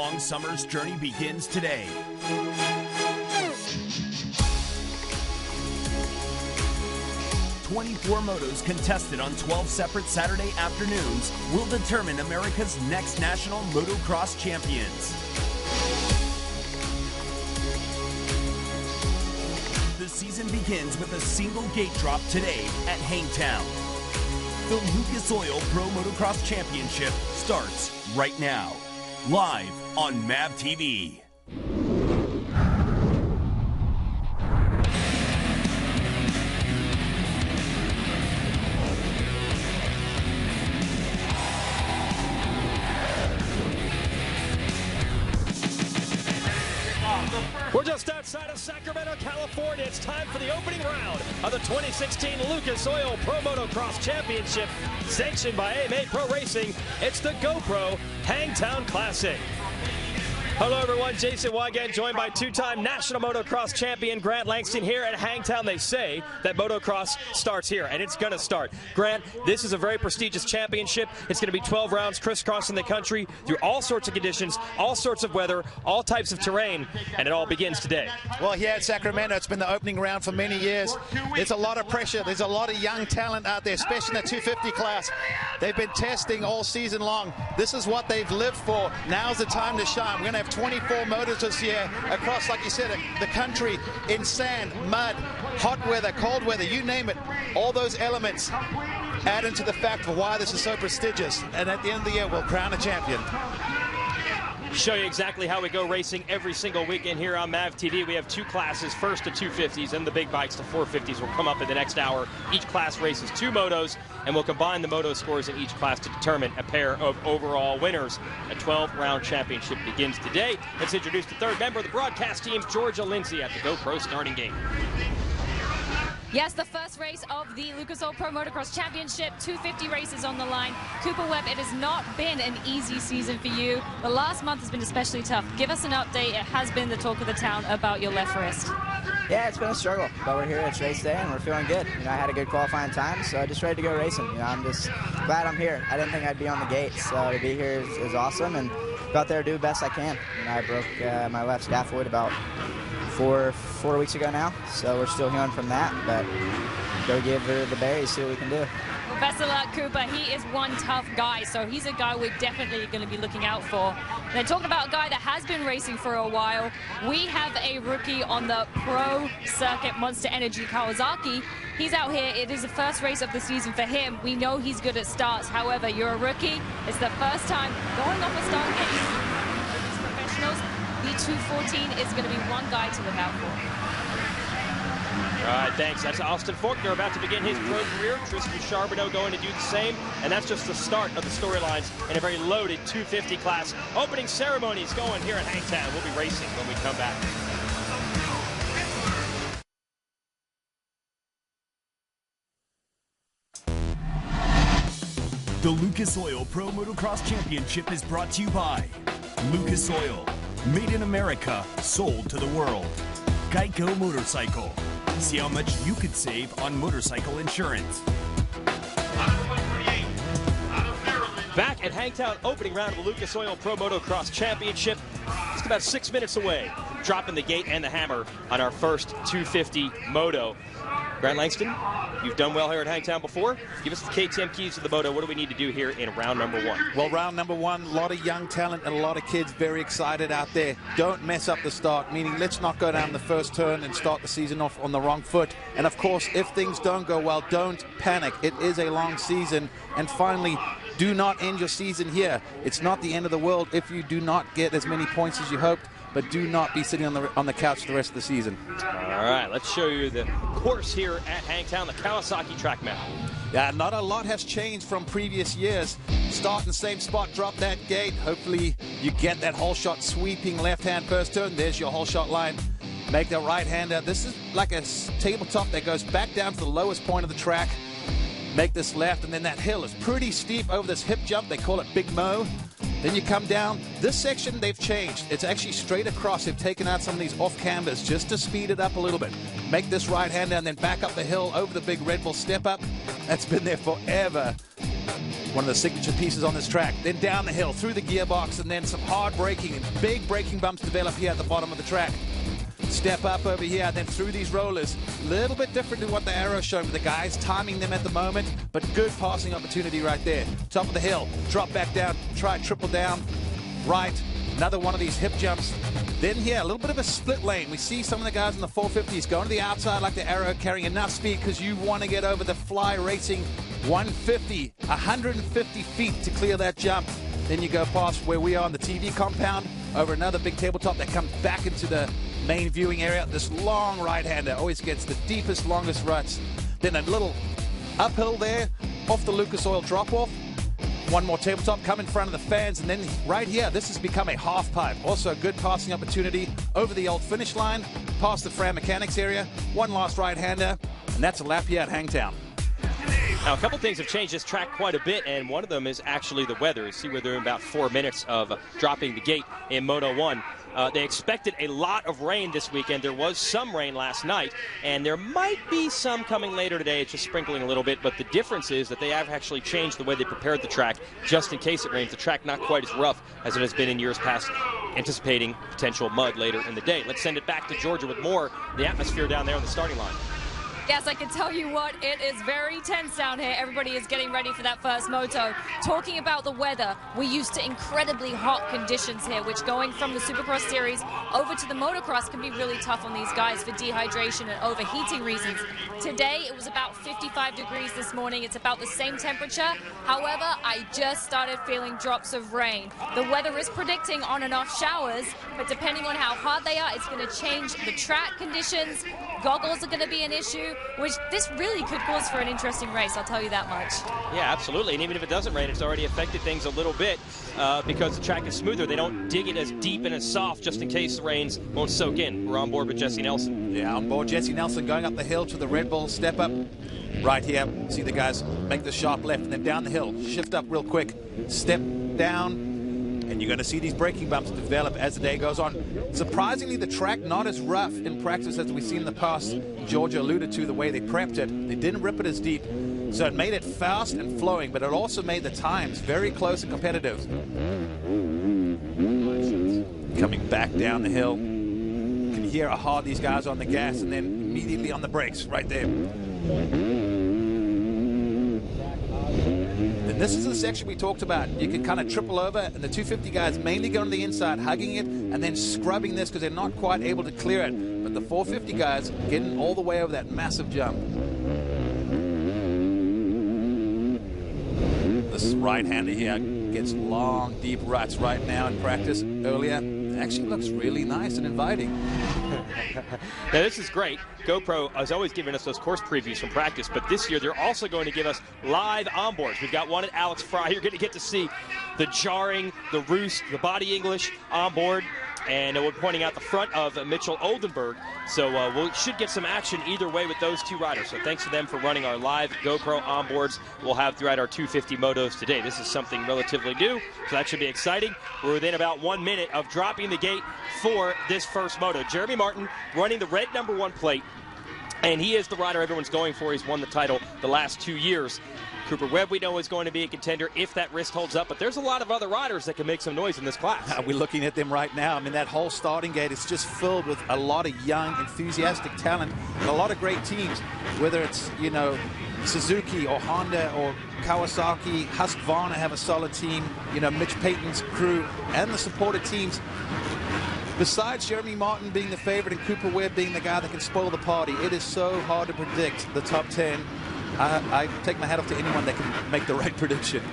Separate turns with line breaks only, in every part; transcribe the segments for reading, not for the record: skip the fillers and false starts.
long summer's journey begins today. "24 motos contested on 12 separate Saturday afternoons will determine America's next national motocross champions. The season begins with a single gate drop today at Hangtown. The Lucas Oil Pro Motocross Championship starts right now, live on MAV TV.
We're just outside of Sacramento, California. It's time for the opening round of the 2016 Lucas Oil Pro Motocross Championship, sanctioned by AMA Pro Racing. It's the GoPro Hangtown Classic. Hello everyone, Jason Wygant, joined by two-time national motocross champion Grant Langston here at Hangtown. They say that motocross starts here, and it's going to start. Grant, this is a very prestigious championship. It's going to be 12 rounds crisscrossing the country through all sorts of conditions, all sorts of weather, all types of terrain, and it all begins today.
Well, here at Sacramento, it's been the opening round for many years. There's a lot of pressure. There's a lot of young talent out there, especially in the 250 class. They've been testing all season long. This is what they've lived for. Now's the time to shine. We're going to have 24 motors this year across, like you said, the country, in sand, mud, hot weather, cold weather, you name it. All those elements add into the fact of why this is so prestigious. And at the end of the year, we'll crown a champion.
Show you exactly how we go racing every single weekend here on MAV TV. We have two classes, first the 250s and the big bikes, the 450s will come up in the next hour. Each class races two motos, and we'll combine the moto scores in each class to determine a pair of overall winners. A 12-round championship begins today. Let's introduce the third member of the broadcast team, Georgia Lindsay, at the GoPro starting gate.
Yes, the first race of the Lucas Oil Pro Motocross Championship, 250 races on the line. Cooper Webb, it has not been an easy season for you. The last month has been especially tough. Give us an update. It has been the talk of the town about your left wrist.
Yeah, it's been a struggle, but we're here. It's race day, and we're feeling good. You know, I had a good qualifying time, so I'm just ready to go racing. You know, I'm just glad I'm here. I didn't think I'd be on the gate, so to be here is awesome, and go out there and do the best I can. You know, I broke my left scaphoid about four weeks ago now, so we're still healing from that, but go give her the berries, see what we can do.
Well, best of luck, Cooper. He is one tough guy, so he's a guy we're definitely going to be looking out for. And talking about a guy that has been racing for a while, we have a rookie on the pro circuit, Monster Energy Kawasaki. He's out here. It is the first race of the season for him. We know he's good at starts. However, you're a rookie. It's the first time going off a start gate. These professionals, the 214 is going to be one guy to look out for.
All right, thanks. That's Austin Faulkner about to begin his pro career. Tristan Charbonneau going to do the same. And that's just the start of the storylines in a very loaded 250 class. Opening ceremonies going here at Hangtown. We'll be racing when we come back.
The Lucas Oil Pro Motocross Championship is brought to you by Lucas Oil, made in America, sold to the world. Geico Motorcycle. See how much you could save on motorcycle insurance.
Back at Hangtown, opening round of the Lucas Oil Pro Motocross Championship. Just about 6 minutes away from dropping the gate and the hammer on our first 250 moto. Grant Langston, you've done well here at Hangtown before. Give us the KTM keys to the moto. What do we need to do here in round number one?
Well, round number one, a lot of young talent and a lot of kids very excited out there. Don't mess up the start, meaning let's not go down the first turn and start the season off on the wrong foot. And of course, if things don't go well, don't panic. It is a long season. And finally, do not end your season here. It's not the end of the world if you do not get as many points as you hoped, but do not be sitting on the couch the rest of the season.
All right, let's show you the course here at Hangtown, the Kawasaki track map.
Yeah, not a lot has changed from previous years. Start in the same spot, drop that gate. Hopefully you get that whole shot sweeping left-hand first turn. There's your whole shot line. Make the right-hander. This is like a tabletop that goes back down to the lowest point of the track. Make this left, and then that hill is pretty steep over this hip jump. They call it Big Mo. Then you come down. This section, they've changed. It's actually straight across. They've taken out some of these off-cambers just to speed it up a little bit. Make this right-hander and then back up the hill over the big Red Bull step-up. That's been there forever. One of the signature pieces on this track. Then down the hill, through the gearbox, and then some hard braking and big braking bumps develop here at the bottom of the track. Step up over here, then through these rollers. A little bit different to what the arrow's showing, but the guys timing them at the moment, but good passing opportunity right there. Top of the hill, drop back down, try triple down, right. Another one of these hip jumps. Then here, a little bit of a split lane. We see some of the guys in the 450s going to the outside like the arrow, carrying enough speed because you want to get over the Fly Racing 150, 150 feet to clear that jump. Then you go past where we are on the TV compound, over another big tabletop that comes back into the main viewing area. This long right-hander always gets the deepest, longest ruts. Then a little uphill there, off the Lucas Oil drop-off. One more tabletop, come in front of the fans, and then right here, this has become a half pipe. Also a good passing opportunity over the old finish line, past the Fran Mechanics area. One last right-hander, and that's a lap here at Hangtown.
Now, a couple things have changed this track quite a bit, and one of them is actually the weather. You see where they're in about 4 minutes of dropping the gate in Moto 1. They expected a lot of rain this weekend. There was some rain last night, and there might be some coming later today. It's just sprinkling a little bit, but the difference is that they have actually changed the way they prepared the track just in case it rains. The track not quite as rough as it has been in years past, anticipating potential mud later in the day. Let's send it back to Georgia with more of the atmosphere down there on the starting line.
Yes, I can tell you what, it is very tense down here. Everybody is getting ready for that first moto. Talking about the weather, we're used to incredibly hot conditions here, which going from the Supercross series over to the motocross can be really tough on these guys for dehydration and overheating reasons. Today, it was about 55 degrees this morning. It's about the same temperature. However, I just started feeling drops of rain. The weather is predicting on and off showers, but depending on how hot they are, it's going to change the track conditions. Goggles are going to be an issue, which this really could cause for an interesting race, I'll tell you that much.
Yeah, absolutely. And even if it doesn't rain, it's already affected things a little bit because the track is smoother. They don't dig it as deep and as soft just in case the rains won't soak in. We're on board with Jesse Nelson.
Yeah, on board Jesse Nelson going up the hill to the Red Bull step up. Right here, see the guys make the sharp left and then down the hill, shift up real quick, step down. And you're going to see these braking bumps develop as the day goes on. Surprisingly, the track not as rough in practice as we've seen in the past. Georgia alluded to the way they prepped it. They didn't rip it as deep. So it made it fast and flowing, but it also made the times very close and competitive. Coming back down the hill. You can hear how hard these guys are on the gas and then immediately on the brakes right there. And this is the section we talked about. You can kind of triple over, and the 250 guys mainly go on the inside, hugging it, and then scrubbing this because they're not quite able to clear it. But the 450 guys getting all the way over that massive jump. This right-hander here gets long, deep ruts right now in practice. Earlier, it actually looks really nice and inviting.
Now, this is great. GoPro has always given us those course previews from practice, but this year they're also going to give us live onboards. We've got one at Alex Fry. You're going to get to see the jarring, the roost, the body English onboard, and we're pointing out the front of Mitchell Oldenburg. So we should get some action either way with those two riders. So thanks to them for running our live GoPro onboards we'll have throughout our 250 motos today. This is something relatively new, so that should be exciting. We're within about 1 minute of dropping the gate for this first moto. Jeremy Martin running the red #1 plate, and he is the rider everyone's going for. He's won the title the last 2 years. Cooper Webb, we know, is going to be a contender if that wrist holds up, but there's a lot of other riders that can make some noise in this class.
We're looking at them right now. I mean, that whole starting gate is just filled with a lot of young, enthusiastic talent and a lot of great teams, whether it's, you know, Suzuki or Honda or Kawasaki. Husqvarna have a solid team, you know, Mitch Payton's crew and the supported teams. Besides Jeremy Martin being the favorite and Cooper Webb being the guy that can spoil the party, it is so hard to predict the top 10. I take my hat off to anyone that can make the right prediction.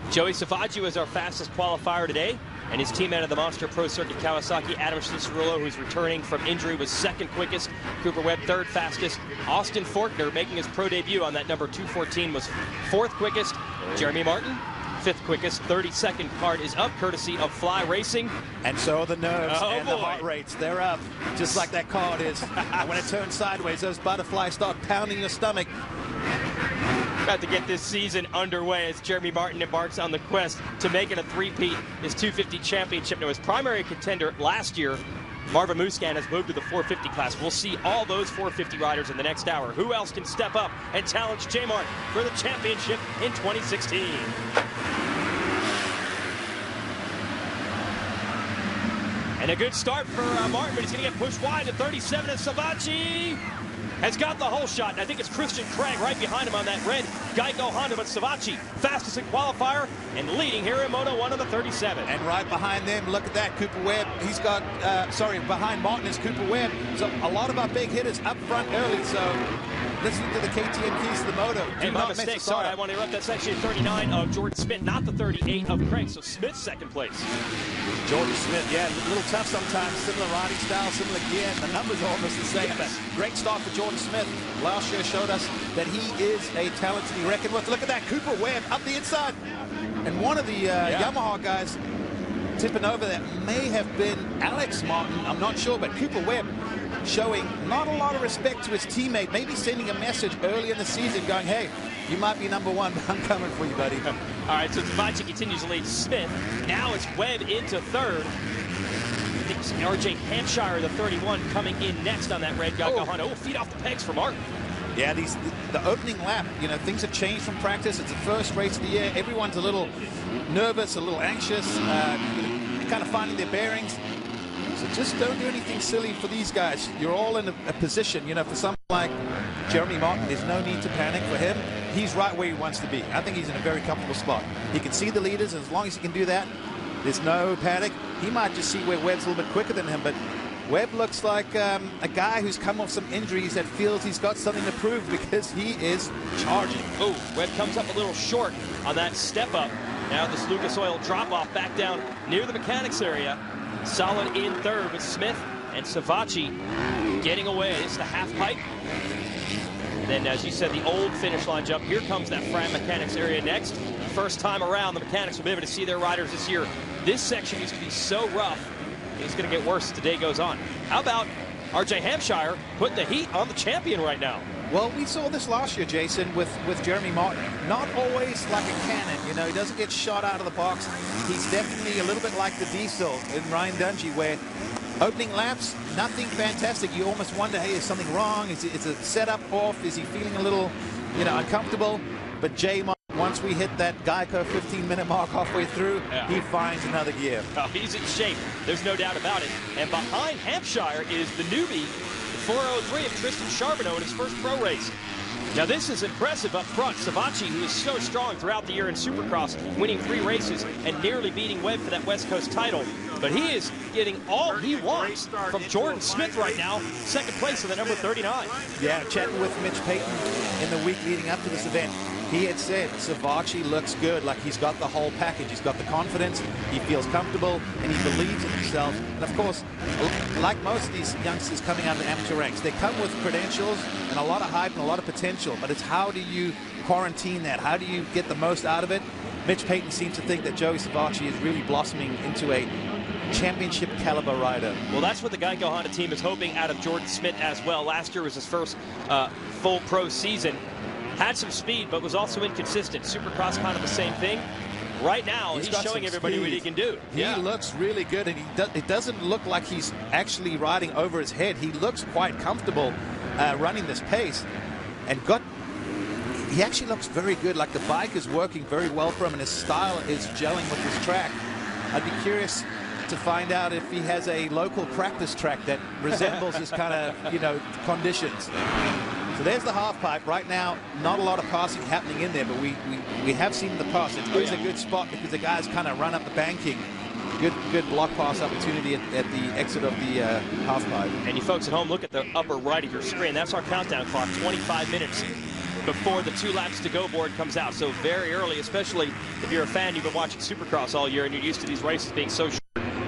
Joey Savaggi is our fastest qualifier today, and his teammate of the Monster Pro Circuit Kawasaki, Adam Cicerillo, who's returning from injury, was second quickest. Cooper Webb, third fastest. Austin Forkner, making his pro debut on that number 214, was fourth quickest. Jeremy Martin, fifth quickest. 32nd card is up, courtesy of Fly Racing.
And so are the nerves and
boy.
the heart rates. They're up, just like that card is. And when it turns sideways, those butterflies start pounding your stomach.
About to get this season underway as Jeremy Martin embarks on the quest to make it a three-peat, his 250 championship. Now, his primary contender last year, Marvin Musquin, has moved to the 450 class. We'll see all those 450 riders in the next hour. Who else can step up and challenge J Mart for the championship in 2016? And a good start for Martin, but he's going to get pushed wide to 37 as Savacci has got the whole shot. I think it's Christian Craig right behind him on that red Geico Honda, but Savacci fastest in qualifier and leading here in Moto 1 on the 37.
And right behind them, look at that, Cooper Webb. He's got, behind Martin is Cooper Webb. So a lot of our big hitters up front early, so listening to the KTM keys to the moto.
And my mistake, sorry, I want to interrupt. That's actually 39 of Jordan Smith, not the 38 of Craig. So Smith's second place.
Jordan Smith, yeah, a little tough sometimes. Similar riding style, similar gear. The numbers are almost the same, but great start for Jordan Smith. Last year showed us that he is a talent to be reckoned with. Look at that, Cooper Webb up the inside. And one of the Yamaha guys tipping over that may have been Alex Martin. I'm not sure, but Cooper Webb showing not a lot of respect to his teammate, maybe sending a message early in the season going, hey, you might be number one, but I'm coming for you, buddy.
All right, so Savacci continues to lead Smith. Now it's Webb into third. I think it's RJ Hampshire, the 31, coming in next on that red Geico Honda. Oh, feet off the pegs for Martin.
Yeah, the opening lap, you know, things have changed from practice. It's the first race of the year. Everyone's a little nervous, a little anxious, kind of finding their bearings. So just don't do anything silly for these guys. You're all in a position, you know, for someone like Jeremy Martin, there's no need to panic for him. He's right where he wants to be. I think he's in a very comfortable spot. He can see the leaders, and as long as he can do that, there's no panic. He might just see where Webb's a little bit quicker than him, but Webb looks like a guy who's come off some injuries that feels he's got something to prove because he is charging.
Oh, Webb comes up a little short on that step up. Now this Lucas Oil drop off back down near the mechanics area. Solid in third with Smith and Savacci getting away. It's the half pipe. Then, as you said, the old finish line jump. Here comes that Fram Mechanics area next. First time around, the mechanics will be able to see their riders this year. This section used to be so rough. It's going to get worse as the day goes on. How about RJ Hampshire putting the heat on the champion right now?
Well, we saw this last year, Jason, with Jeremy Martin. Not always like a cannon, you know, he doesn't get shot out of the box. He's definitely a little bit like the Diesel in Ryan Dungey, where opening laps, nothing fantastic. You almost wonder, hey, is something wrong? Is a setup off? Is he feeling a little, you know, uncomfortable? But J Martin, once we hit that Geico 15-minute mark halfway through, he finds another gear.
Oh, he's in shape. There's no doubt about it. And behind Hampshire is the newbie, 403 of Tristan Charbonneau in his first pro race. Now this is impressive up front. Savacci, who is so strong throughout the year in Supercross, winning 3 races and nearly beating Webb for that West Coast title. But he is getting all he wants from Jordan Smith right now, second place in the number 39.
Yeah, chatting with Mitch Payton in the week leading up to this event. He had said Savacci looks good, like he's got the whole package. He's got the confidence, he feels comfortable, and he believes in himself. And of course, like most of these youngsters coming out of the amateur ranks, they come with credentials and a lot of hype and a lot of potential, but it's how do you quarantine that? How do you get the most out of it? Mitch Payton seems to think that Joey Savacci is really blossoming into a championship caliber rider.
Well, that's what the Geico Honda team is hoping out of Jordan Smith as well. Last year was his first full pro season. Had some speed, but was also inconsistent. Supercross kind of the same thing. Right now, he's showing everybody what he can do.
He looks really good, and it doesn't look like he's actually riding over his head. He looks quite comfortable running this pace, and he actually looks very good. Like the bike is working very well for him, and his style is gelling with this track. I'd be curious to find out if he has a local practice track that resembles his kind of, you know, conditions. So there's the half pipe. Right now, not a lot of passing happening in there, but we have seen the pass. It's always a good spot because the guys kind of run up the banking. Good block pass opportunity at the exit of the half pipe. And
you folks at home, look at the upper right of your screen. That's our countdown clock, 25 minutes before the 2 laps to go board comes out. So very early, especially if you're a fan, you've been watching Supercross all year and you're used to these races being so short.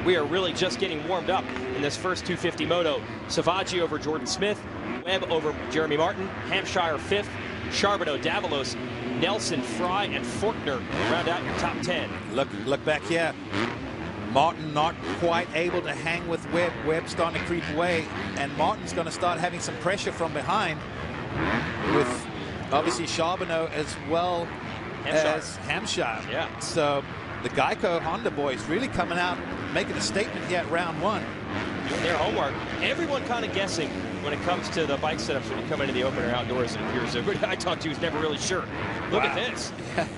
We are really just getting warmed up in this first 250 moto. Savacci over Jordan Smith, Webb over Jeremy Martin, Hampshire 5th, Charbonneau, Davalos, Nelson, Fry, and Forkner round out your top 10.
Look back here. Martin not quite able to hang with Webb. Webb starting to creep away, and Martin's going to start having some pressure from behind with obviously Charbonneau as well as Hampshire.
Yeah.
So the Geico Honda boys really coming out, making a statement here at round one.
Doing their homework. Everyone kind of guessing when it comes to the bike setups when you come into the open or outdoors, it appears. Everybody I talked to is never really sure. Look at this.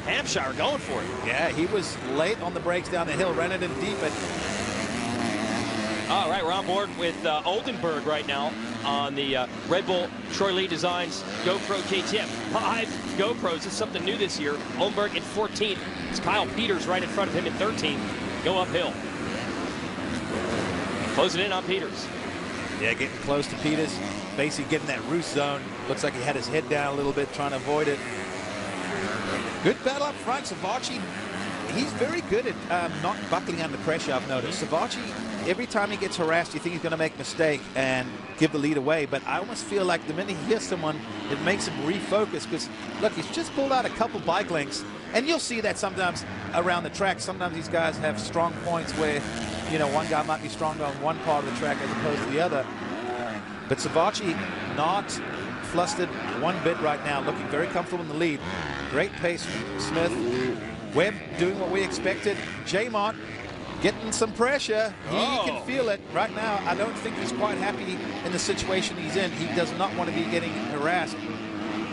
Hampshire going for it.
Yeah, he was late on the brakes down the hill, ran it in deep.
All right, we're on board with Oldenburg right now on the Red Bull Troy Lee Designs GoPro KTM. 5 GoPros. This is something new this year. Oldenburg in 14th. It's Kyle Peters right in front of him in 13th. Go uphill. Closing in on Peters.
Yeah, getting close to Peters. Basically getting that roost zone. Looks like he had his head down a little bit, trying to avoid it. Good battle up front. Savacci, he's very good at not buckling under pressure, I've noticed. Savacci, every time he gets harassed, you think he's going to make a mistake and give the lead away. But I almost feel like the minute he hears someone, it makes him refocus. Because, look, he's just pulled out a couple bike lengths. And you'll see that sometimes around the track. Sometimes these guys have strong points where, you know, one guy might be stronger on one part of the track as opposed to the other. But Savacci not flustered one bit right now, looking very comfortable in the lead. Great pace from Smith. Webb doing what we expected. J-Mont getting some pressure. He can feel it right now. I don't think he's quite happy in the situation he's in. He does not want to be getting harassed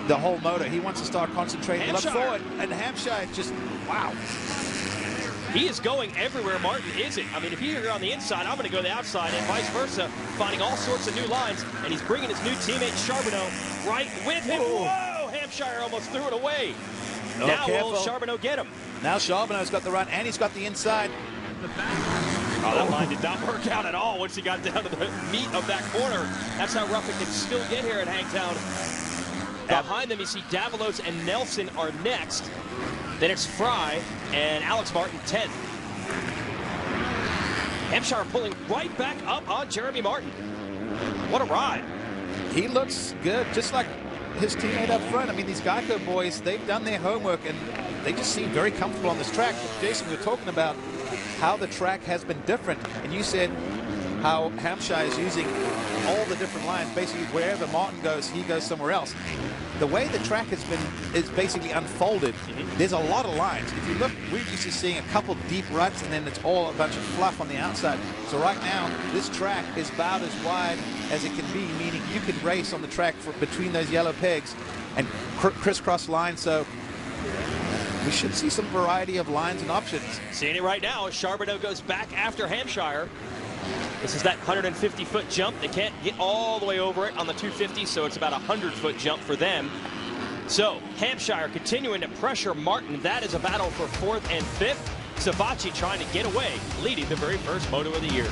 the whole motor. He wants to start concentrating. Look forward. And Hampshire just, wow.
He is going everywhere Martin isn't. I mean, if you're on the inside, I'm going to go to the outside and vice versa, finding all sorts of new lines. And he's bringing his new teammate Charbonneau right with him. Whoa! Hampshire almost threw it away. Now will Charbonneau get him?
Now Charbonneau's got the run, and he's got the inside.
Oh, that line did not work out at all once he got down to the meat of that corner. That's how rough it can still get here at Hangtown. Behind them, you see Davalos and Nelson are next. Then it's Fry and Alex Martin 10th. Hampshire pulling right back up on Jeremy Martin. What a ride.
He looks good, just like his teammate up front. I mean, these Geico boys, they've done their homework, and they just seem very comfortable on this track. Jason, we were talking about how the track has been different, and you said how Hampshire is using all the different lines. Basically, wherever Martin goes, he goes somewhere else. The way the track has been is basically unfolded. There's a lot of lines. If you look, we're used to seeing a couple deep ruts, and then it's all a bunch of fluff on the outside. So right now, this track is about as wide as it can be, meaning you can race on the track between those yellow pegs and crisscross lines. So we should see some variety of lines and options.
Seeing it right now as Charbonneau goes back after Hampshire. This is that 150-foot jump. They can't get all the way over it on the 250, so it's about a 100-foot jump for them. So Hampshire continuing to pressure Martin. That is a battle for 4th and 5th. Savacci trying to get away, leading the very first moto of the year.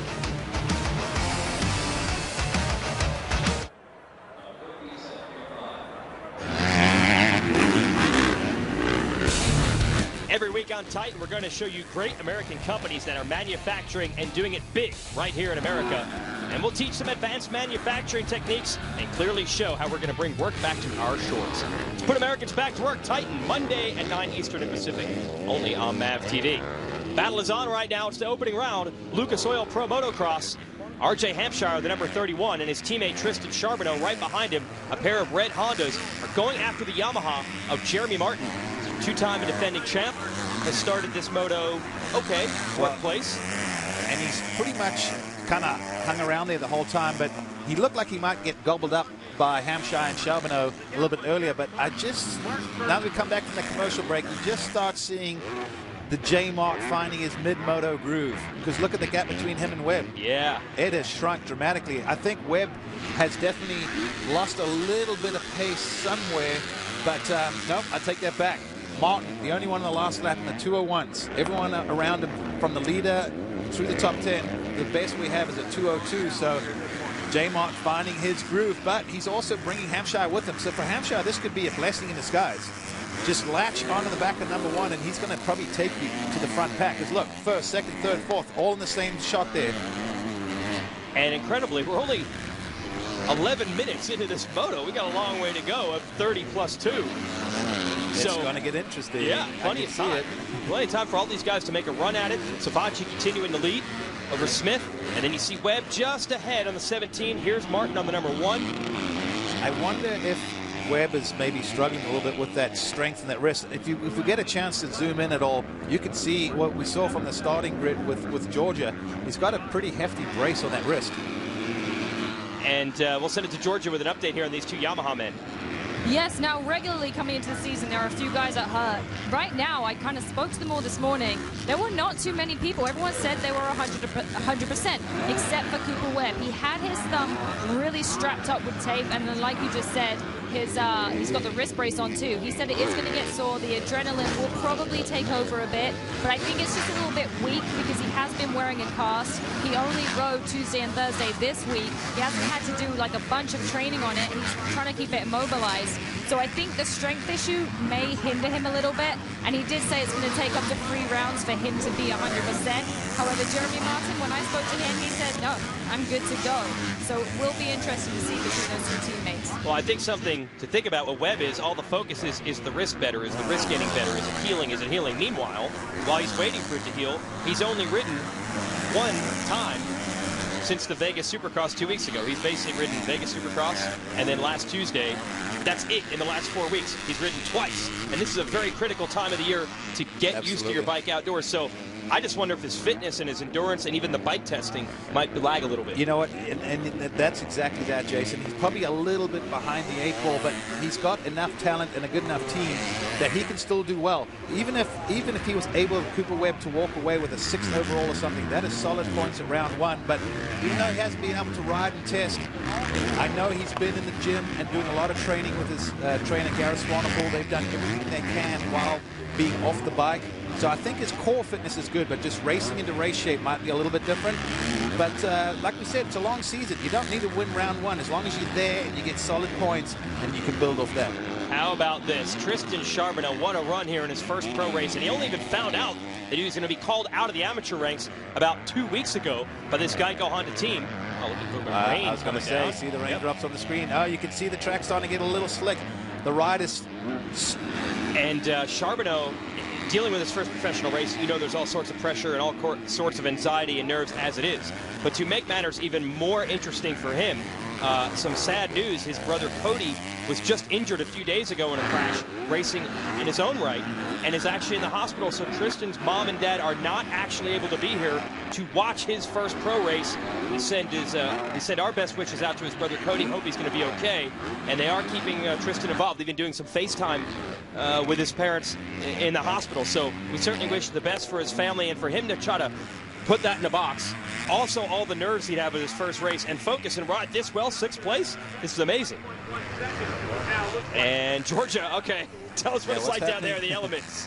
Every week on Titan, we're going to show you great American companies that are manufacturing and doing it big right here in America. And we'll teach some advanced manufacturing techniques and clearly show how we're going to bring work back to our shores. Let's put Americans back to work. Titan, Monday at 9 Eastern and Pacific, only on MAV TV. Battle is on right now. It's the opening round. Lucas Oil Pro Motocross. RJ Hampshire, the number 31, and his teammate Tristan Charbonneau right behind him. A pair of red Hondas are going after the Yamaha of Jeremy Martin. Two-time defending champ, has started this moto, okay, fourth place.
And he's pretty much kind of hung around there the whole time, but he looked like he might get gobbled up by Hampshire and Charbonneau a little bit earlier. But now that we come back from the commercial break, you just start seeing the J-Mart finding his mid-moto groove. Because look at the gap between him and Webb.
Yeah.
It has shrunk dramatically. I think Webb has definitely lost a little bit of pace somewhere, but no, I take that back. Martin, the only one in the last lap in the 201s. Everyone around him from the leader through the top 10. The best we have is a 202. So J-Mart finding his groove, but he's also bringing Hampshire with him. So for Hampshire, this could be a blessing in disguise. Just latch onto the back of number 1, and he's going to probably take you to the front pack. Because look, first, second, third, fourth, all in the same shot there.
And incredibly, we're only 11 minutes into this moto. We got a long way to go of 30 plus 2.
It's going to get interesting.
Yeah, plenty of time. Plenty of time for all these guys to make a run at it. Savacci continuing to lead over Smith. And then you see Webb just ahead on the 17. Here's Martin on the number 1.
I wonder if Webb is maybe struggling a little bit with that strength and that wrist. If we get a chance to zoom in at all, you can see what we saw from the starting grid with Georgia. He's got a pretty hefty brace on that wrist.
And we'll send it to Georgia with an update here on these two Yamaha men.
Yes, now regularly coming into the season, there are a few guys that hurt. Right now, I kind of spoke to them all this morning. There were not too many people. Everyone said they were 100%, except for Cooper Webb. He had his thumb really strapped up with tape, and then like you just said, he's got the wrist brace on too. He said it is going to get sore. The adrenaline will probably take over a bit, but I think it's just a little bit weak because he has been wearing a cast. He only rode Tuesday and Thursday this week. He hasn't had to do like a bunch of training on it. He's trying to keep it immobilized. So I think the strength issue may hinder him a little bit, and he did say it's going to take up to 3 rounds for him to be 100%. However, Jeremy Martin, when I spoke to him, he said, no, I'm good to go. So it will be interesting to see between those two teammates.
Well, I think something to think about with Webb is all the focus is the wrist better? Is the wrist getting better? Is it healing? Is it healing? Meanwhile, while he's waiting for it to heal, he's only ridden 1 time since the Vegas Supercross 2 weeks ago. He's basically ridden Vegas Supercross, and then last Tuesday, that's it in the last 4 weeks. He's ridden twice, and this is a very critical time of the year to get used to your bike outdoors. So I just wonder if his fitness and his endurance and even the bike testing might lag a little bit.
You know what, and that's exactly that, Jason. He's probably a little bit behind the 8 ball, but he's got enough talent and a good enough team that he can still do well. Even if he was able, Cooper Webb, to walk away with a 6th overall or something, that is solid points at round 1. But even though he hasn't been able to ride and test, I know he's been in the gym and doing a lot of training with his trainer, Gareth Swanepoel. They've done everything they can while being off the bike. So I think his core fitness is good, but just racing into race shape might be a little bit different. But like we said, it's a long season. You don't need to win round 1. As long as you're there and you get solid points, and you can build off that.
How about this? Tristan Charbonneau won a run here in his first pro race, and he only even found out that he was going to be called out of the amateur ranks about 2 weeks ago by this Geico Honda team. Oh, look at the rain.
I was going to say,
down.
see the raindrops on the screen. Oh, you can see the track starting to get a little slick. The ride is...
And Charbonneau, dealing with his first professional race, you know there's all sorts of pressure and all sorts of anxiety and nerves as it is. But to make matters even more interesting for him, some sad news. His brother Cody was just injured a few days ago in a crash racing in his own right and is actually in the hospital. So Tristan's mom and dad are not actually able to be here to watch his first pro race. We send our best wishes out to his brother Cody. Hope he's going to be okay. And they are keeping Tristan involved. They've been doing some FaceTime with his parents in the hospital. So we certainly wish the best for his family and for him to try to put that in a box. Also, all the nerves he'd have with his first race and focus and ride this well, 6th place. This is amazing. And Georgia, okay, tell us what it's like down there in the elements.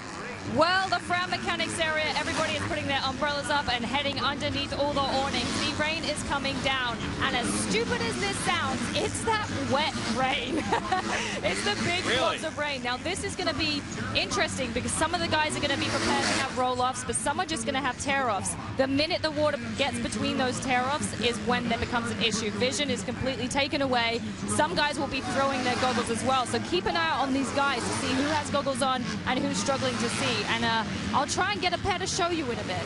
Well, the Frown Mechanics area, everybody is putting their umbrellas up and heading underneath all the awnings. The rain is coming down, and as stupid as this sounds, it's that wet rain. It's the big floods of rain. Now, this is going to be interesting because some of the guys are going to be prepared to have roll-offs, but some are just going to have tear-offs. The minute the water gets between those tear-offs is when there becomes an issue. Vision is completely taken away. Some guys will be throwing their goggles as well, so keep an eye out on these guys to see who has goggles on and who's struggling to see. And I'll try and get a pair to show you in a bit.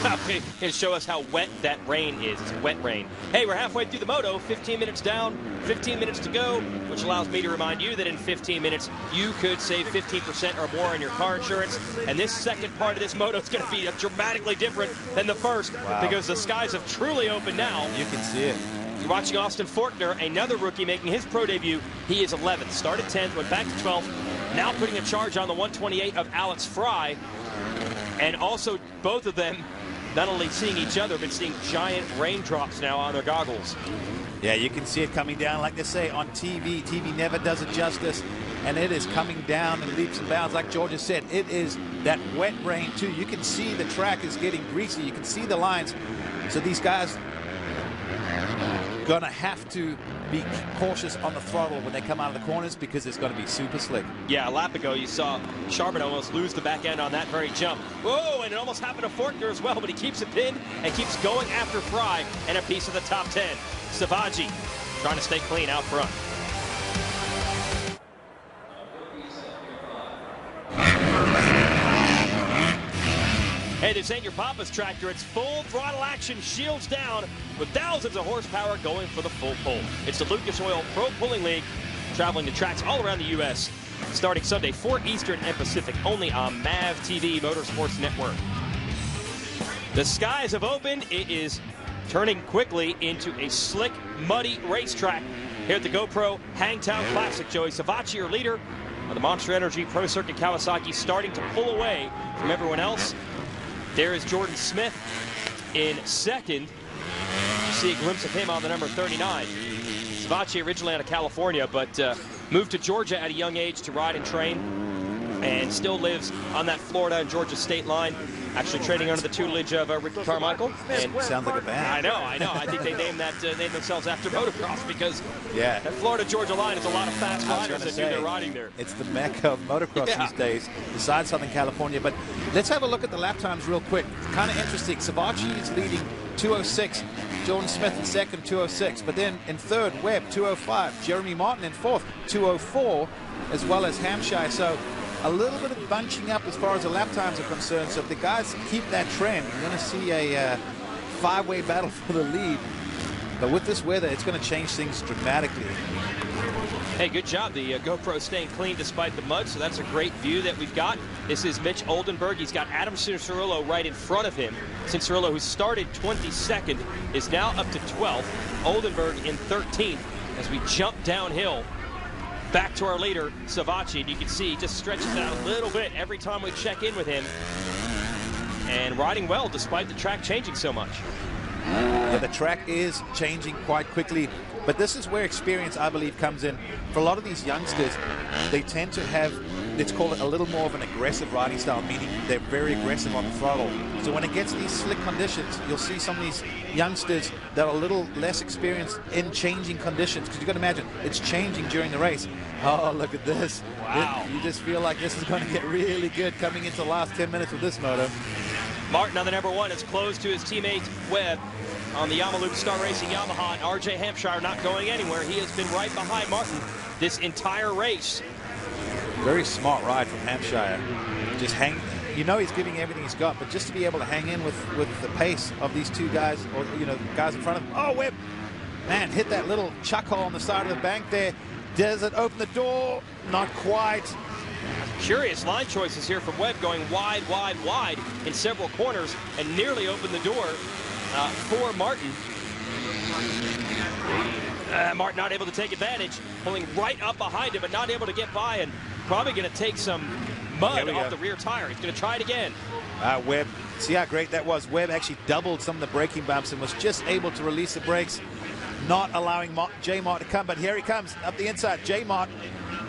Okay, and show us how wet that rain is. It's wet rain. Hey, we're halfway through the moto, 15 minutes down, 15 minutes to go, which allows me to remind you that in 15 minutes, you could save 15% or more on your car insurance. And this second part of this moto is going to be dramatically different than the first because the skies have truly opened now.
You can see it.
You're watching Austin Forkner, another rookie making his pro debut. He is 11th, started 10th, went back to 12th. Now putting a charge on the 128 of Alex Fry. And also both of them not only seeing each other, but seeing giant raindrops now on their goggles.
Yeah, you can see it coming down. Like they say on TV, TV never does it justice. And it is coming down in leaps and bounds. Like Georgia said, it is that wet rain too. You can see the track is getting greasy. You can see the lines. So these guys going to have to be cautious on the throttle when they come out of the corners because it's going to be super slick.
Yeah, a lap ago you saw Charbonneau almost lose the back end on that very jump. Whoa, and it almost happened to Forkner as well, but he keeps it pinned and keeps going after Fry and a piece of the top 10. Savaji trying to stay clean out front. Hey, this ain't your papa's tractor. It's full throttle action, shields down, with thousands of horsepower going for the full pull. It's the Lucas Oil Pro Pulling League. traveling to tracks all around the U.S. starting Sunday, 4 Eastern and Pacific, only on MAV TV Motorsports Network. The skies have opened. It is turning quickly into a slick, muddy racetrack here at the GoPro Hangtown Classic. Joey Savatgy, your leader of the Monster Energy Pro Circuit Kawasaki, starting to pull away from everyone else. There is Jordan Smith in second. You see a glimpse of him on the number 39. Savatgy originally out of California, but moved to Georgia at a young age to ride and train, and still lives on that Florida and Georgia state line, actually training under the tutelage of Ricky Carmichael. And
sounds like a band.
I know. I think they named themselves after motocross, because
that
Florida-Georgia line is a lot of fast riders that do their riding there.
It's the mecca of motocross these days, besides Southern California. But let's have a look at the lap times real quick. Kind of interesting. Savatgy is leading 2:06. Jordan Smith in second, 2:06. But then in third, Webb, 2:05. Jeremy Martin in fourth, 2:04, as well as Hampshire. So a little bit of bunching up as far as the lap times are concerned. So if the guys keep that trend, you're going to see a 5-way battle for the lead. But with this weather, it's going to change things dramatically.
Hey, good job. The GoPro staying clean despite the mud, so that's a great view that we've got. This is Mitch Oldenburg. He's got Adam Cianciarulo right in front of him. Cianciarulo, who started 22nd, is now up to 12th. Oldenburg in 13th as we jump downhill back to our leader, Savatgy. And you can see he just stretches out a little bit every time we check in with him. And riding well despite the track changing so much.
Yeah, the track is changing quite quickly. But this is where experience, I believe, comes in. For a lot of these youngsters, they tend to have, let's call it a little more of an aggressive riding style, meaning they're very aggressive on the throttle. So when it gets these slick conditions, you'll see some of these youngsters that are a little less experienced in changing conditions. Because you got to imagine, it's changing during the race. Oh, look at this.
Wow.
You just feel like this is going to get really good coming into the last 10 minutes with this moto.
Martin on the number 1 is close to his teammate Webb on the Yamaluke Star Racing Yamaha. And RJ Hampshire not going anywhere. He has been right behind Martin this entire race.
Very smart ride from Hampshire. Just hang. You know he's giving everything he's got, but just to be able to hang in with the pace of these two guys, or guys in front of him. Oh, Webb, man, hit that little chuck hole on the side of the bank there. Does it open the door? Not quite.
Curious line choices here from Webb, going wide, wide, wide in several corners, and nearly opened the door for Martin. Martin not able to take advantage, pulling right up behind him, but not able to get by, and probably going to take some mud off the rear tire. He's going to try it again.
Webb, see how great that was. Webb actually doubled some of the braking bumps and was just able to release the brakes, not allowing J Mart to come. But here he comes up the inside. J Mart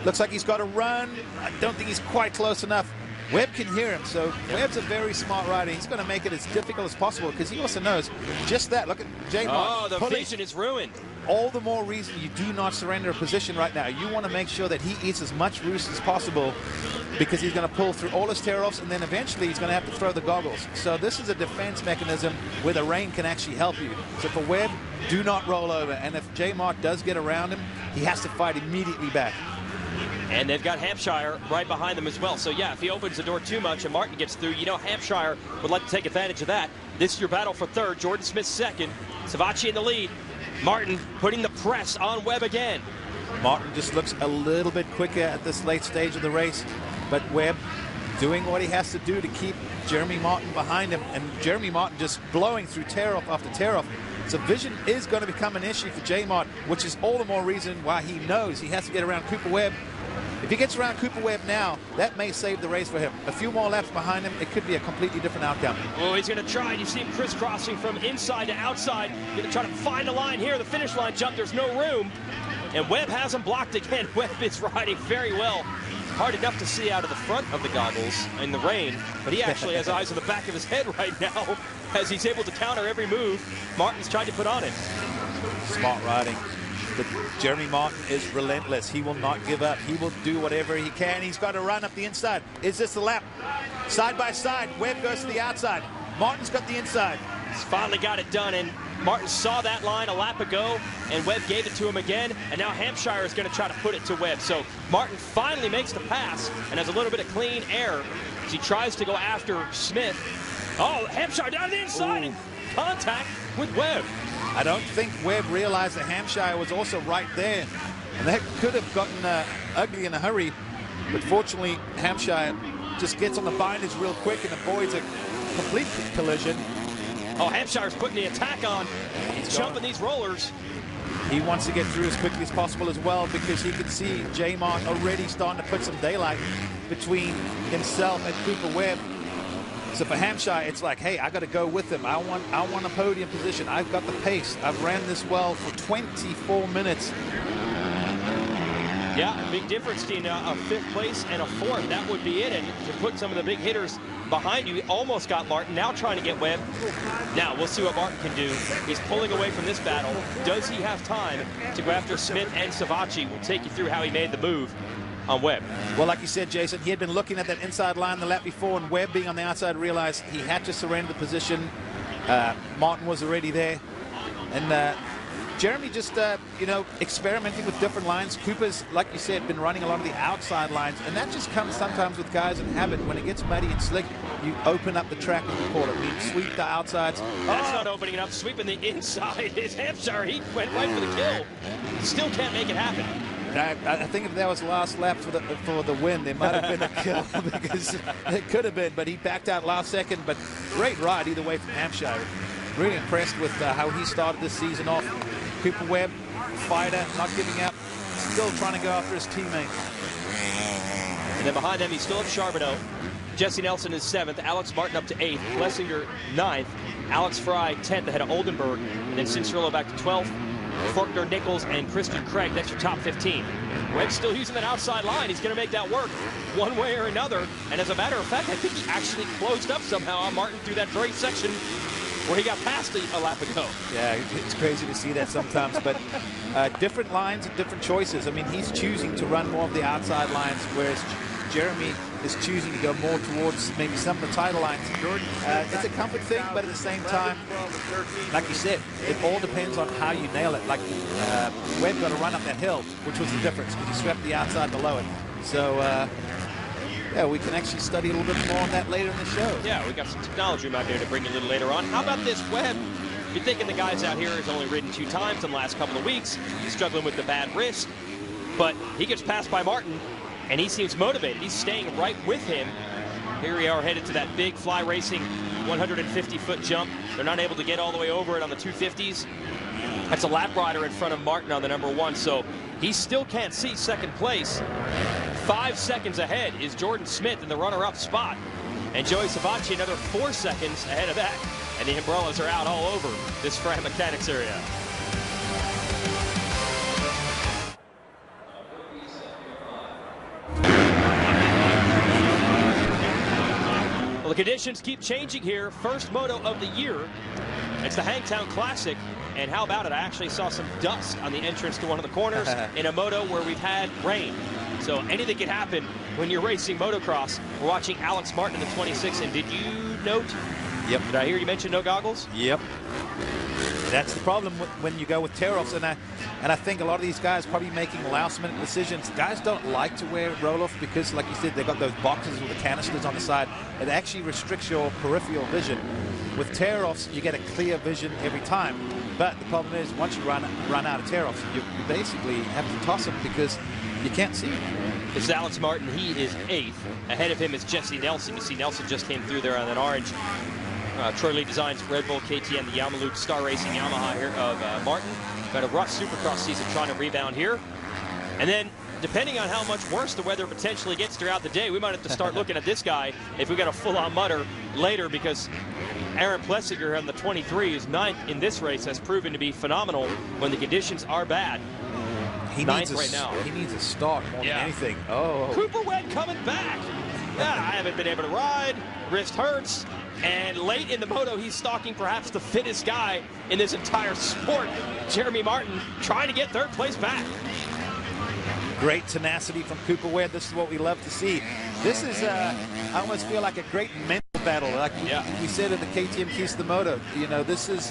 looks like he's got to run. I don't think he's quite close enough. Webb can hear him, so Webb's a very smart rider. He's going to make it as difficult as possible because he also knows just that. Look at J Mart.
Oh, the vision is ruined.
All the more reason you do not surrender a position right now. You want to make sure that he eats as much roost as possible, because he's going to pull through all his tear-offs, and then eventually he's going to have to throw the goggles. So this is a defense mechanism where the rain can actually help you. So for Webb, do not roll over. And if J Mart does get around him, he has to fight immediately back.
And they've got Hampshire right behind them as well. So yeah, if he opens the door too much and Martin gets through, Hampshire would like to take advantage of that. This is your battle for third. Jordan Smith second. Savatgy in the lead. Martin putting the press on Webb again.
Martin just looks a little bit quicker at this late stage of the race, but Webb doing what he has to do to keep Jeremy Martin behind him, and Jeremy Martin just blowing through tear-off after tear-off. So vision is going to become an issue for J Mart, which is all the more reason why he knows he has to get around Cooper Webb. If he gets around Cooper Webb now, that may save the race for him. A few more laps behind him, it could be a completely different outcome.
Oh, he's going to try. You see him crisscrossing from inside to outside. Going to try to find a line here. The finish line jump, there's no room. And Webb has him blocked again. Webb is riding very well. Hard enough to see out of the front of the goggles in the rain, but he actually has eyes on the back of his head right now as he's able to counter every move Martin's tried to put on it.
Smart riding. But Jeremy Martin is relentless. He will not give up. He will do whatever he can. He's got to run up the inside. Is this the lap? Side by side. Webb goes to the outside. Martin's got the inside.
He's finally got it done, and Martin saw that line a lap ago, and Webb gave it to him again, and now Hampshire is going to try to put it to Webb. So Martin finally makes the pass and has a little bit of clean air as he tries to go after Smith. Oh, Hampshire down the inside in contact with Webb.
I don't think Webb realized that Hampshire was also right there. And that could have gotten ugly in a hurry, but fortunately Hampshire just gets on the binders real quick and avoids a complete collision.
Oh, Hampshire's putting the attack on. He's jumping these rollers.
He wants to get through as quickly as possible as well, because he can see J-Mart already starting to put some daylight between himself and Cooper Webb. So for Hampshire, it's like, hey, I got to go with him. I want a podium position. I've got the pace. I've ran this well for 24 minutes.
Yeah, a big difference between a 5th place and a 4th. That would be it. And to put some of the big hitters behind you, almost got Martin. Now trying to get Webb. Now we'll see what Martin can do. He's pulling away from this battle. Does he have time to go after Smith and Savacci? We'll take you through how he made the move on Webb.
Well, like you said, Jason, he had been looking at that inside line the lap before, and Webb being on the outside realized he had to surrender the position. Martin was already there. And Jeremy just, you know, experimenting with different lines. Cooper's, like you said, been running a lot of the outside lines, and that just comes sometimes with guys in habit. When it gets muddy and slick, you open up the track, as we call it. You sweep the outsides.
That's not opening it up, sweeping the inside. His Hampshire, he went right for the kill. Still can't make it happen.
I think if that was last lap for the win, there might have been a kill, because it could have been, but he backed out last second. But great ride either way from Hampshire. Really impressed with how he started this season off. Cooper Webb, fighter, not giving up, still trying to go after his teammate.
And then behind them, he still has Charbonneau. Jesse Nelson is 7th, Alex Martin up to 8th, Blessinger 9th, Alex Fry 10th ahead of Oldenburg, and then Cianciarulo back to 12th. Faulkner, Nichols, and Christian Craig, that's your top 15. Webb's still using that outside line. He's going to make that work one way or another. And as a matter of fact, I think he actually closed up somehow on Martin through that very section where he got past a lap ago.
Yeah, it's crazy to see that sometimes, but different lines and different choices. I mean, he's choosing to run more of the outside lines, whereas Jeremy is choosing to go more towards maybe some of the title lines. It's a comfort thing, but at the same time, like you said, it all depends on how you nail it. Like Webb got to run up that hill, which was the difference, because he swept the outside below it. So yeah, we can actually study a little bit more on that later in the show.
Yeah, we got some technology room out there to bring you a little later on. How about this Webb? You're thinking the guys out here has only ridden 2 times in the last couple of weeks. He's struggling with the bad wrist, but he gets passed by Martin, and he seems motivated. He's staying right with him. Here we are headed to that big fly racing 150-foot jump. They're not able to get all the way over it on the 250s. That's a lap rider in front of Martin on the number 1, so he still can't see second place. 5 seconds ahead is Jordan Smith in the runner-up spot. And Joey Savacci another 4 seconds ahead of that. And the umbrellas are out all over this Fram Mechanics area. Well, the conditions keep changing here. First moto of the year. It's the Hangtown Classic. And how about it? I actually saw some dust on the entrance to one of the corners in a moto where we've had rain. So anything can happen when you're racing motocross. We're watching Alex Martin in the 26. And did you note?
Yep.
Did I hear you mention no goggles?
Yep. That's the problem when you go with tear-offs, and I think a lot of these guys probably making last-minute decisions. Guys don't like to wear roll-off because, like you said, they've got those boxes with the canisters on the side. It actually restricts your peripheral vision. With tear-offs, you get a clear vision every time. But the problem is, once you run out of tear-offs, you basically have to toss them because you can't see.
This is Alex Martin. He is 8th. Ahead of him is Jesse Nelson. You see Nelson just came through there on that orange. Troy Lee Designs Red Bull KTM, the Yamaluke Star Racing Yamaha here of Martin. Got a rough Supercross season trying to rebound here. And then, depending on how much worse the weather potentially gets throughout the day, we might have to start looking at this guy if we got a full-on mudder later, because Aaron Plessinger on the 23, who's 9th in this race, has proven to be phenomenal when the conditions are bad.
He needs right now. He needs a start more than anything. Oh.
Cooper Webb coming back. Yeah, I haven't been able to ride. Wrist hurts. And late in the moto, he's stalking perhaps the fittest guy in this entire sport, Jeremy Martin, trying to get 3rd place back.
Great tenacity from Cooper Webb. This is what we love to see. This is, I almost feel like a great mental battle. Like we said in the KTM Keys the Moto, you know, this is,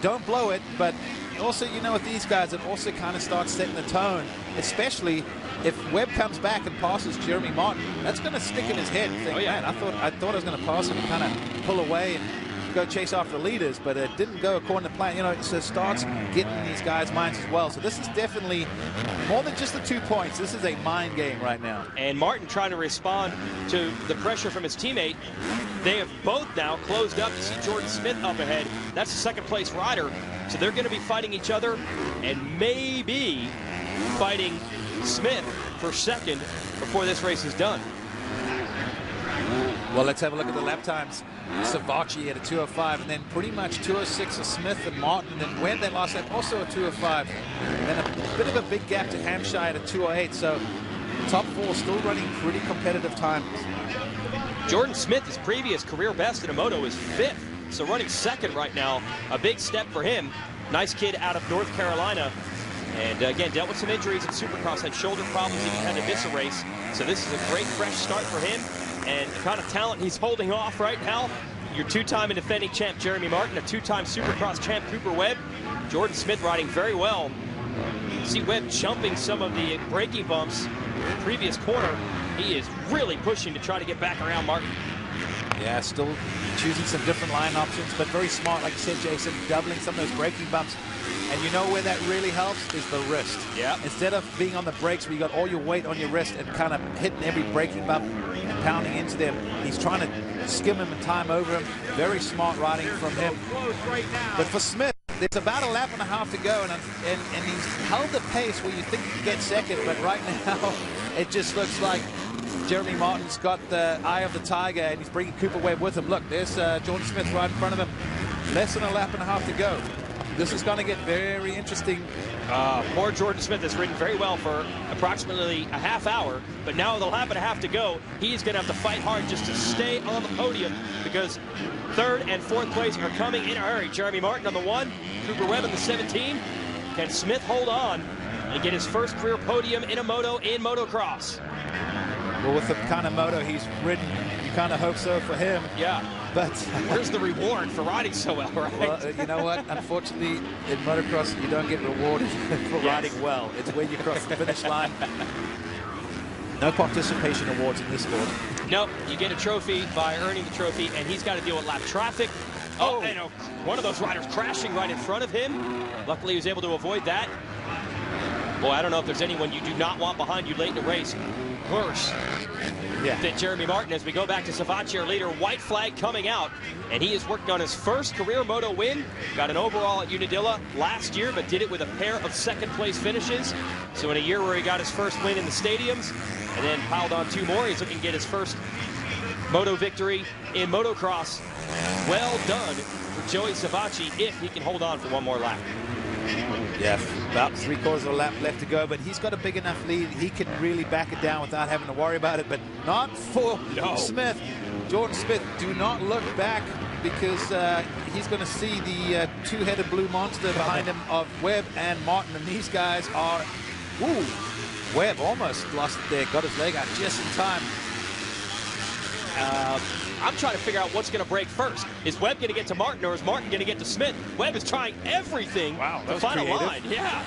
don't blow it, but also, you know, with these guys, it also kind of starts setting the tone, especially if Webb comes back and passes Jeremy Martin. That's going to stick in his head. Think, man, I thought I was going to pass him and kind of pull away. And go chase after the leaders, but it didn't go according to plan. You know, so it starts getting in these guys' minds as well. So this is definitely more than just the 2 points. This is a mind game right now.
And Martin trying to respond to the pressure from his teammate. They have both now closed up. You see Jordan Smith up ahead. That's the second place rider. So they're going to be fighting each other and maybe fighting Smith for second before this race is done.
Well, let's have a look at the lap times. Savachi at a 2:05, and then pretty much 2:06 for Smith and Martin, and when that last lap also a 2:05, and then a bit of a big gap to Hampshire at a 2:08. So top four still running pretty competitive times.
Jordan Smith, his previous career best in a moto, is 5th, so running second right now. A big step for him. Nice kid out of North Carolina, and again dealt with some injuries at Supercross, had shoulder problems, even had to miss a race. So this is a great fresh start for him. And the kind of talent he's holding off right now, your two-time and defending champ Jeremy Martin, a two-time Supercross champ Cooper Webb, Jordan Smith riding very well. You see Webb jumping some of the braking bumps in the previous corner. He is really pushing to try to get back around Martin.
Yeah, still choosing some different line options, but very smart, like you said, Jason, doubling some of those braking bumps. And you know where that really helps is the wrist.
Yeah.
Instead of being on the brakes where you got all your weight on your wrist and kind of hitting every braking bump and pounding into them, he's trying to skim him and time over him. Very smart riding from him. But for Smith, there's about a lap and a half to go, and he's held the pace where you think he can get second, but right now it just looks like Jeremy Martin's got the eye of the tiger, and he's bringing Cooper Webb with him. Look, there's Jordan Smith right in front of him. Less than a lap and a half to go. This is going to get very interesting.
Poor Jordan Smith has ridden very well for approximately a half hour, but now with a lap and a half to go, he's going to have to fight hard just to stay on the podium, because third and fourth place are coming in a hurry. Jeremy Martin on the 1, Cooper Webb on the 17. Can Smith hold on and get his first career podium in a moto in motocross?
Well, with the kind of moto he's ridden, you kind of hope so for him.
Yeah.
But
where's the reward for riding so well, right?
Well, you know what? Unfortunately, in motocross, you don't get rewarded for riding well. It's where you cross the finish line. No participation awards in this sport.
Nope. You get a trophy by earning the trophy, and he's got to deal with lap traffic. Oh, and one of those riders crashing right in front of him. Luckily, he was able to avoid that. Boy, I don't know if there's anyone you do not want behind you late in the race. Worse than Jeremy Martin. As we go back to Savachi, our leader, white flag coming out, and he is working on his first career moto win. Got an overall at Unadilla last year, but did it with a pair of second place finishes. So in a year where he got his first win in the stadiums and then piled on 2 more, he's looking to get his first moto victory in motocross. Well done for Joey Savachi if he can hold on for one more lap.
Yeah, about 3/4 of a lap left to go, but he's got a big enough lead. He can really back it down without having to worry about it, but not for Smith. Jordan Smith, do not look back, because he's going to see the two-headed blue monster behind him of Webb and Martin, and these guys are... Ooh, Webb almost lost it there, got his leg out just in time.
I'm trying to figure out what's going to break first. Is Webb going to get to Martin, or is Martin going to get to Smith? Webb is trying everything to find a line. Yeah.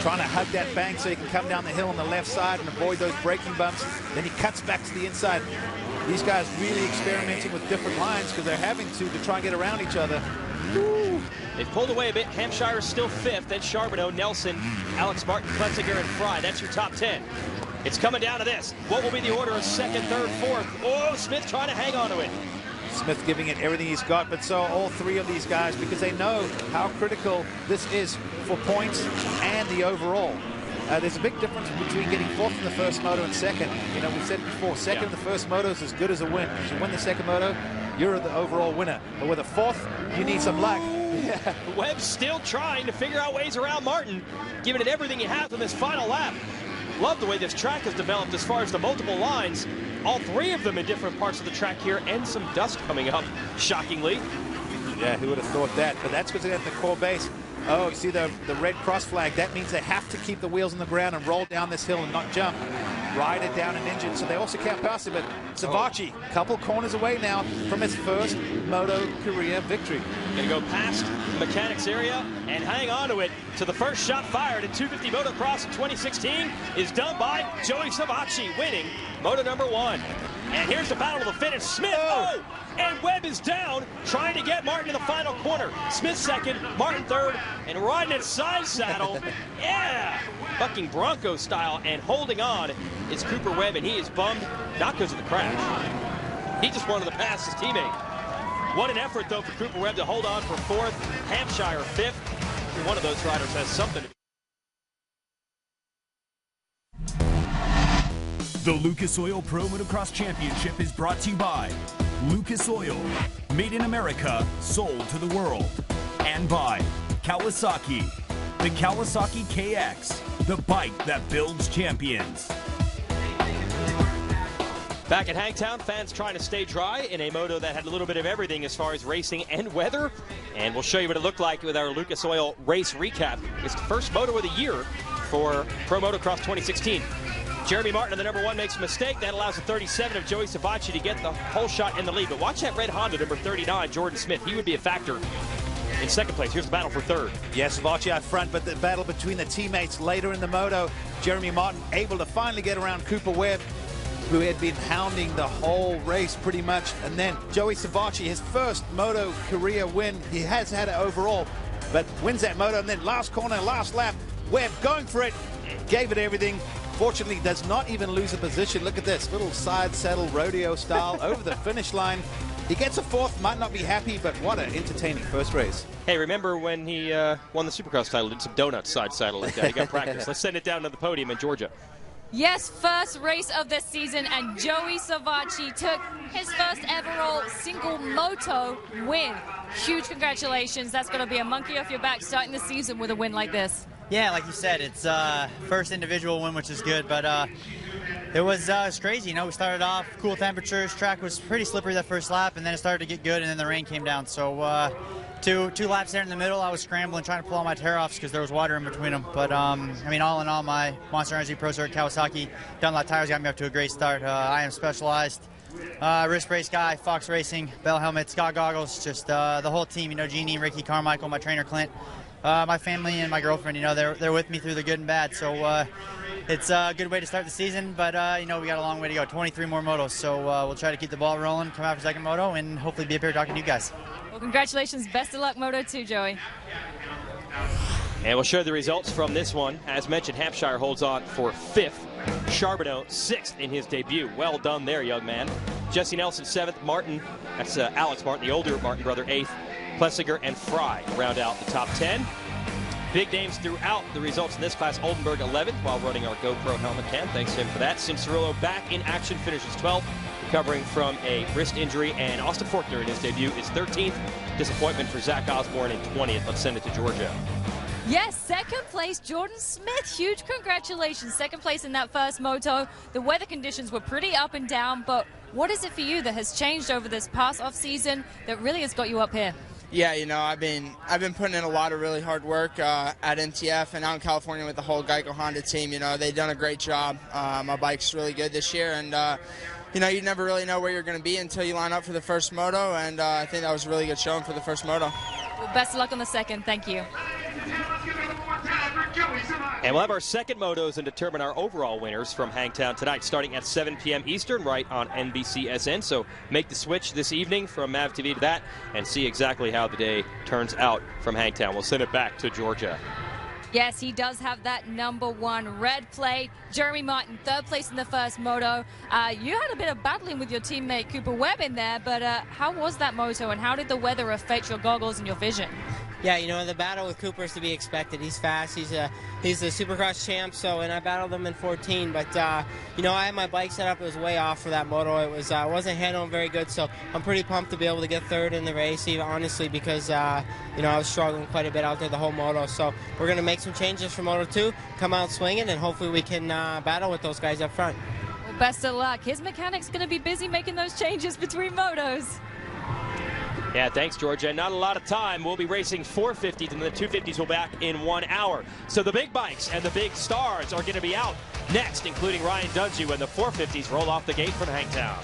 Trying to hug that bank so he can come down the hill on the left side and avoid those braking bumps. Then he cuts back to the inside. These guys really experimenting with different lines because they're having to try and get around each other.
Woo. They've pulled away a bit. Hampshire is still 5th. Then Charbonneau, Nelson, Alex Martin, Kletzinger, and Fry. That's your top 10. It's coming down to this. What will be the order of 2nd, 3rd, 4th? Oh, Smith trying to hang on to it.
Smith giving it everything he's got, but so all 3 of these guys, because they know how critical this is for points and the overall. There's a big difference between getting 4th in the first moto and 2nd. You know, we've said before, 2nd in the first moto is as good as a win. If you win the 2nd moto, you're the overall winner. But with a 4th, you need some luck.
Yeah. Webb's still trying to figure out ways around Martin, giving it everything he has on this final lap. Love the way this track has developed as far as the multiple lines. All 3 of them in different parts of the track here, and some dust coming up, shockingly.
Yeah, who would have thought that? But that's because they're at the core base. Oh, you see the red cross flag. That means they have to keep the wheels on the ground and roll down this hill and not jump. Ride it down an engine, so they also can't pass it. But Savachi, couple corners away now from his first moto career victory.
Gonna go past the mechanics area and hang on to it to the first shot fired at 250 Motocross in 2016 is done by Joey Savachi, winning moto number 1. And here's the battle of the finish. Smith, and Webb is down, trying to get Martin in the final corner. Smith second, Martin third, and riding at side saddle. Yeah, bucking Bronco style, and holding on is Cooper Webb, and he is bummed, not because of the crash. He just wanted to pass his teammate. What an effort, though, for Cooper Webb to hold on for fourth, Hampshire fifth. One of those riders has something to do.
The Lucas Oil Pro Motocross Championship is brought to you by Lucas Oil, made in America, sold to the world. And by Kawasaki, the Kawasaki KX, the bike that builds champions.
Back at Hangtown, fans trying to stay dry in a moto that had a little bit of everything as far as racing and weather. And we'll show you what it looked like with our Lucas Oil race recap. It's the first moto of the year for Pro Motocross 2016. Jeremy Martin, the number one, makes a mistake. That allows the 37 of Joey Savacci to get the whole shot in the lead. But watch that red Honda, number 39, Jordan Smith. He would be a factor in second place. Here's the battle for third.
Yes, Savacci out front, but the battle between the teammates later in the moto. Jeremy Martin able to finally get around Cooper Webb, who had been hounding the whole race pretty much. And then Joey Savacci, his first moto career win. He has had it overall, but wins that moto. And then last corner, last lap, Webb going for it, gave it everything. Fortunately, does not even lose a position. Look at this, little side saddle rodeo style over the finish line. He gets a fourth, might not be happy, but what an entertaining first race.
Hey, remember when he won the Supercross title, did some donuts side saddle like that. He got practice. Let's send it down to the podium in Georgia.
Yes, first race of the season, and Joey Savacci took his first overall single moto win. Huge congratulations. That's going to be a monkey off your back starting the season with a win like this.
Yeah, like you said, it's first individual win, which is good, but it was crazy. You know, we started off cool temperatures, track was pretty slippery that first lap, and then it started to get good, and then the rain came down. So two laps there in the middle, I was scrambling, trying to pull all my tear-offs because there was water in between them. But, I mean, all in all, my Monster Energy Pro Circuit Kawasaki Dunlop tires got me up to a great start. I am specialized. Wrist brace guy, Fox Racing, Bell helmet, Scott goggles, just the whole team, you know, Jeannie, Ricky, Carmichael, my trainer Clint. My family and my girlfriend, you know, they're with me through the good and bad. So it's a good way to start the season, but, you know, we got a long way to go, 23 more motos. So we'll try to keep the ball rolling, come out for second moto, and hopefully be up here talking to you guys.
Well, congratulations. Best of luck, Moto 2, Joey.
And we'll show the results from this one. As mentioned, Hampshire holds on for fifth. Charbonneau, sixth in his debut. Well done there, young man. Jesse Nelson, seventh. Martin, that's Alex Martin, the older Martin brother, eighth. Plessinger and Fry round out the top 10. Big names throughout the results in this class. Oldenburg 11th while running our GoPro helmet cam. Thanks to him for that. Cianciarulo back in action, finishes 12th, recovering from a wrist injury. And Austin Forkner in his debut is 13th. Disappointment for Zach Osborne in 20th. Let's send it to Georgia.
Yes, second place, Jordan Smith. Huge congratulations. Second place in that first moto. The weather conditions were pretty up and down, but what is it for you that has changed over this past off season that really has got you up here?
Yeah, you know, I've been putting in a lot of really hard work at NTF and out in California with the whole Geico Honda team. You know, they've done a great job. My bike's really good this year, and you know, you never really know where you're going to be until you line up for the first moto, and I think that was a really good showing for the first moto.
Well, best of luck on the second. Thank you.
And we'll have our second motos and determine our overall winners from Hangtown tonight, starting at 7 p.m. Eastern, right on NBCSN. So make the switch this evening from MAV TV to that and see exactly how the day turns out from Hangtown. We'll send it back to Georgia.
Yes, he does have that #1 red plate. Jeremy Martin, third place in the first moto. You had a bit of battling with your teammate Cooper Webb in there, but how was that moto and how did the weather affect your goggles and your vision?
Yeah, you know, the battle with Cooper is to be expected. He's fast. He's the Supercross champ. So, and I battled him in 14. But you know, I had my bike set up. It was way off for that moto. It was wasn't handling very good. So I'm pretty pumped to be able to get third in the race, even honestly, because you know, I was struggling quite a bit out there the whole moto. So we're gonna make some changes for Moto 2, come out swinging, and hopefully we can battle with those guys up front.
Well, best of luck. His mechanic's gonna be busy making those changes between motos.
Yeah, thanks, Georgia. Not a lot of time. We'll be racing 450s, and the 250s will be back in 1 hour. So the big bikes and the big stars are going to be out next, including Ryan Dungey when the 450s roll off the gate from Hangtown.